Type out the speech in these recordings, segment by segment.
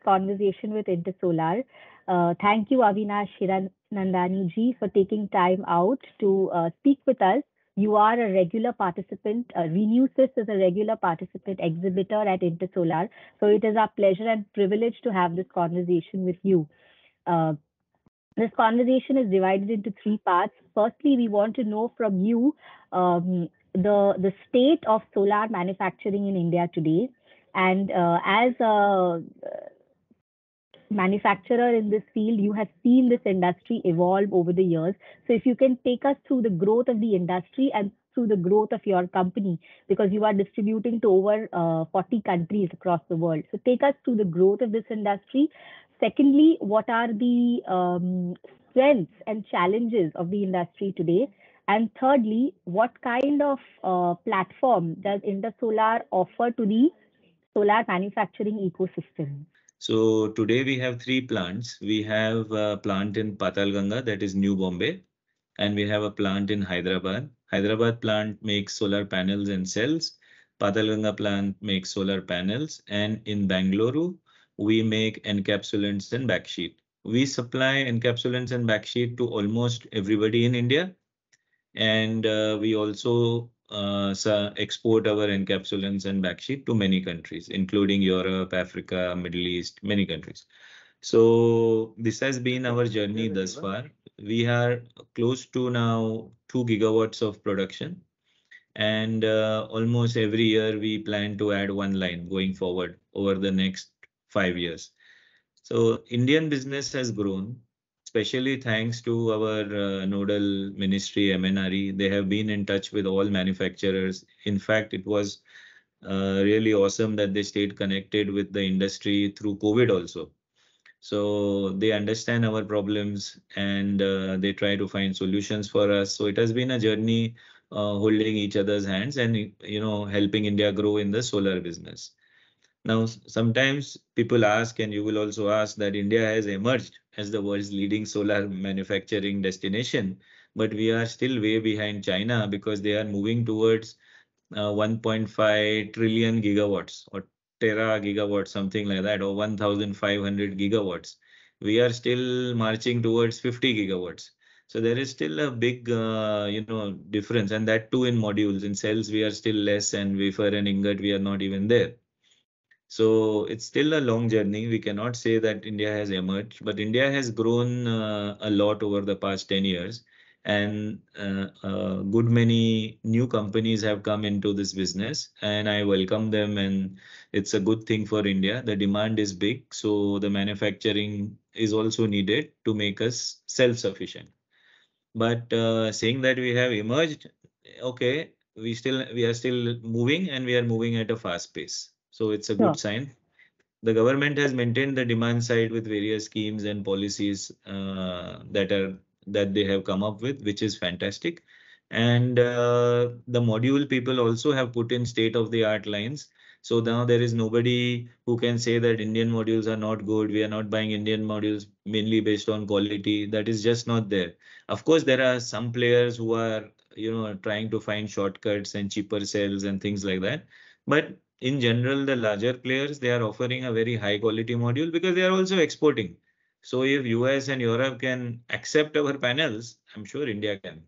conversation with Intersolar. Thank you, Avinash Hiranandani ji, for taking time out to speak with us. You are a regular participant. RenewSys is a regular participant exhibitor at Intersolar. So it is our pleasure and privilege to have this conversation with you. Uh, this conversation is divided into three parts. Firstly, we want to know from you the state of solar manufacturing in India today, and as a manufacturer in this field, you have seen this industry evolve over the years. So if you can take us through the growth of the industry and through the growth of your company, because you are distributing to over 40 countries across the world. So take us through the growth of this industry. Secondly, what are the strengths and challenges of the industry today? And thirdly, what kind of platform does Intersolar offer to the solar manufacturing ecosystem? So today we have three plants. We have a plant in Patalganga, that is New Bombay, and we have a plant in Hyderabad. Hyderabad plant makes solar panels and cells. Patalganga plant makes solar panels, and in Bangalore we make encapsulants and backsheet. We supply encapsulants and backsheet to almost everybody in India, and we also export our encapsulants and backsheet to many countries, including Europe, Africa, Middle East, many countries. So this has been our journey thus far. We are close to now 2 gigawatts of production, and almost every year we plan to add one line going forward over the next 5 years. So Indian business has grown, especially thanks to our nodal ministry, MNRE. They have been in touch with all manufacturers. In fact, it was really awesome that they stayed connected with the industry through COVID also. So they understand our problems, and they try to find solutions for us. So it has been a journey holding each other's hands and helping India grow in the solar business. Now, sometimes people ask, and you will also ask, that India has emerged as the world's leading solar manufacturing destination, but we are still way behind China because they are moving towards 1.5 trillion gigawatts or tera gigawatts, something like that, or 1,500 gigawatts. We are still marching towards 50 gigawatts. So there is still a big, difference, and that too in modules. In cells, we are still less, and wafer and ingot, we are not even there. So it's still a long journey. We cannot say that India has emerged, but India has grown a lot over the past 10 years. And a good many new companies have come into this business, and I welcome them. And it's a good thing for India. The demand is big, so the manufacturing is also needed to make us self-sufficient. But saying that we have emerged, okay, we are still moving, and we are moving at a fast pace. So it's a good Sure. sign. The government has maintained the demand side with various schemes and policies that they have come up with, which is fantastic. And the module people also have put in state-of-the-art lines. So now there is nobody who can say that Indian modules are not good. We are not buying Indian modules mainly based on quality. That is just not there. Of course, there are some players who are, trying to find shortcuts and cheaper cells and things like that. But in general, the larger players, they are offering a very high quality module because they are also exporting. So if US and Europe can accept our panels, I'm sure India can.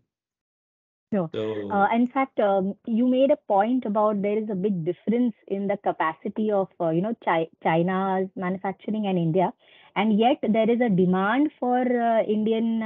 No. So In fact, you made a point about there is a big difference in the capacity of China's manufacturing and India, and yet there is a demand for Indian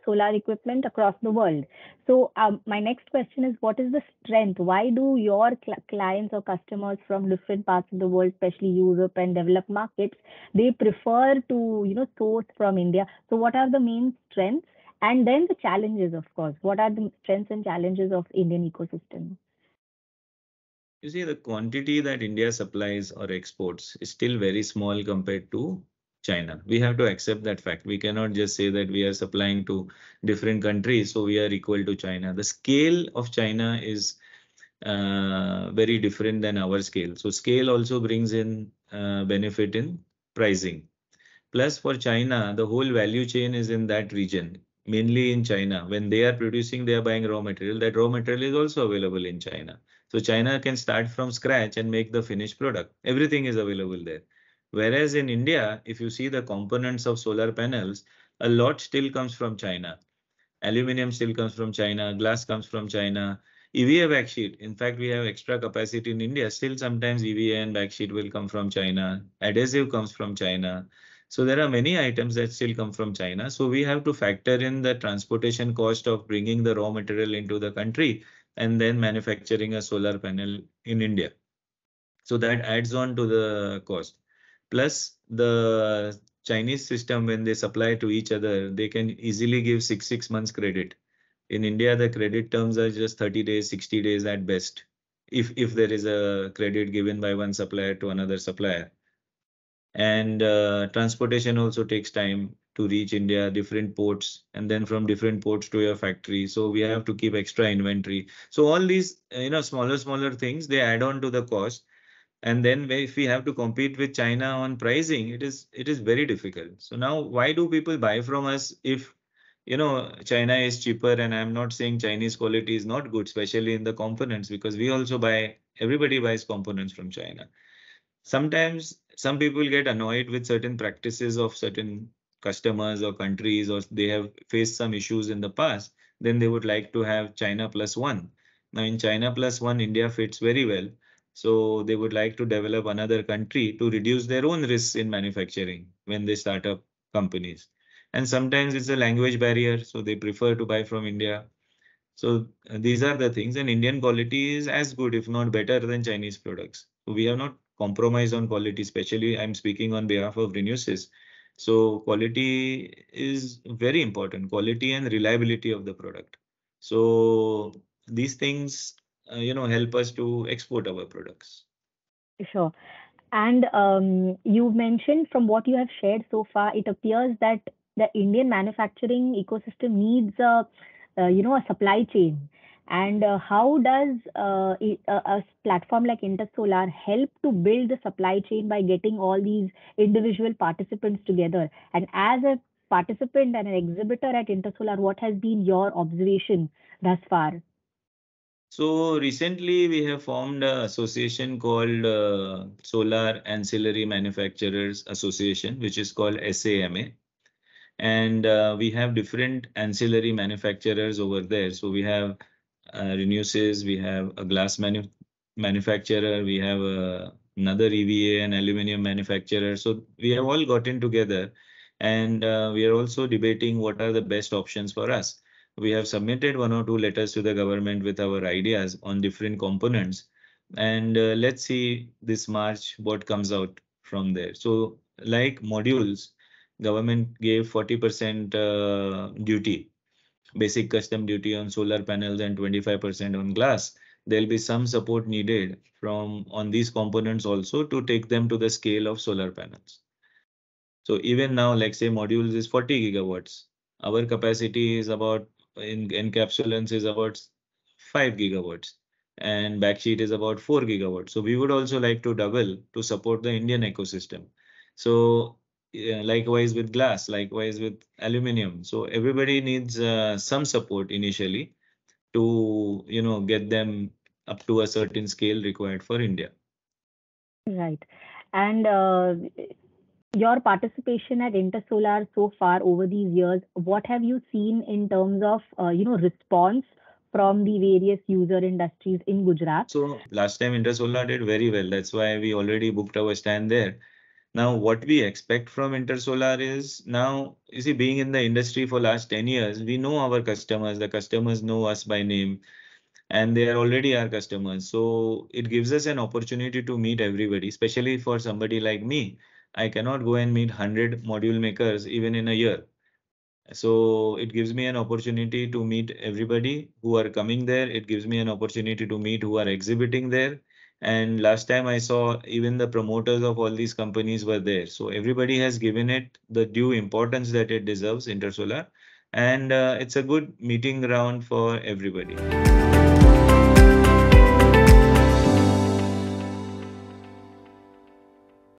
solar equipment across the world. So my next question is, what is the strength? Why do your clients or customers from different parts of the world, especially Europe and developed markets, they prefer to source from India? So what are the main strengths? And then the challenges, of course. What are the strengths and challenges of Indian ecosystem? you see, the quantity that India supplies or exports is still very small compared to China. We have to accept that fact. We cannot just say that we are supplying to different countries, so we are equal to China. The scale of China is very different than our scale. So scale also brings in benefit in pricing. Plus, for China, the whole value chain is in that region, mainly in China. When they are producing, they are buying raw material. That raw material is also available in China. So China can start from scratch and make the finished product. Everything is available there. Whereas in India, if you see the components of solar panels, a lot still comes from China. Aluminum still comes from China, glass comes from China, EVA backsheet. In fact, we have extra capacity in India. Still, sometimes EVA and backsheet will come from China. Adhesive comes from China. So there are many items that still come from China. So we have to factor in the transportation cost of bringing the raw material into the country and then manufacturing a solar panel in India. So that adds on to the cost. Plus the Chinese system, when they supply to each other, they can easily give six months credit. In India, the credit terms are just 30 days, 60 days at best. If there is a credit given by one supplier to another supplier. And transportation also takes time to reach India, different ports, and then from different ports to your factory. So we have to keep extra inventory. So all these, smaller things, they add on to the cost. And then if we have to compete with China on pricing, it is very difficult. So now why do people buy from us if China is cheaper? And I'm not saying Chinese quality is not good, especially in the components, because we also buy, everybody buys components from China. Sometimes some people get annoyed with certain practices of certain customers or countries, or they have faced some issues in the past, then they would like to have China plus one. Now in China plus one, India fits very well. So they would like to develop another country to reduce their own risks in manufacturing when they start up companies. And sometimes it's a language barrier, so they prefer to buy from India. So these are the things, and Indian quality is as good, if not better, than Chinese products. So we have not compromised on quality, especially I'm speaking on behalf of RenewSys. So quality is very important, quality and reliability of the product. So these things, help us to export our products. Sure. And you mentioned from what you have shared so far, it appears that the Indian manufacturing ecosystem needs a supply chain. And how does a platform like Intersolar help to build the supply chain by getting all these individual participants together? And as a participant and an exhibitor at Intersolar, what has been your observation thus far? So recently we have formed an association called Solar Ancillary Manufacturers Association, which is called SAMA. And we have different ancillary manufacturers over there. So we have RenewSys, we have a glass manufacturer, we have another EVA and aluminum manufacturer. So we have all gotten together, and we are also debating what are the best options for us. We have submitted one or two letters to the government with our ideas on different components, and let's see this March what comes out from there. So like modules, government gave 40% duty, basic custom duty on solar panels, and 25% on glass. There'll be some support needed from on these components also to take them to the scale of solar panels. So even now, like say modules is 40 gigawatts. Our capacity is about, in encapsulants is about 5 gigawatts, and backsheet is about 4 gigawatts. So we would also like to double to support the Indian ecosystem. So yeah, likewise with glass, likewise with aluminum. So everybody needs some support initially to get them up to a certain scale required for India. Right. And your participation at Intersolar so far over these years, what have you seen in terms of response from the various user industries in Gujarat? So last time Intersolar did very well. That's why we already booked our stand there. Now, what we expect from Intersolar is, now, you see, being in the industry for last 10 years, we know our customers, the customers know us by name, and they are already our customers. So it gives us an opportunity to meet everybody, especially for somebody like me. I cannot go and meet 100 module makers even in a year. So it gives me an opportunity to meet everybody who are coming there. It gives me an opportunity to meet who are exhibiting there. And last time I saw, even the promoters of all these companies were there. So everybody has given it the due importance that it deserves, Intersolar. And it's a good meeting ground for everybody.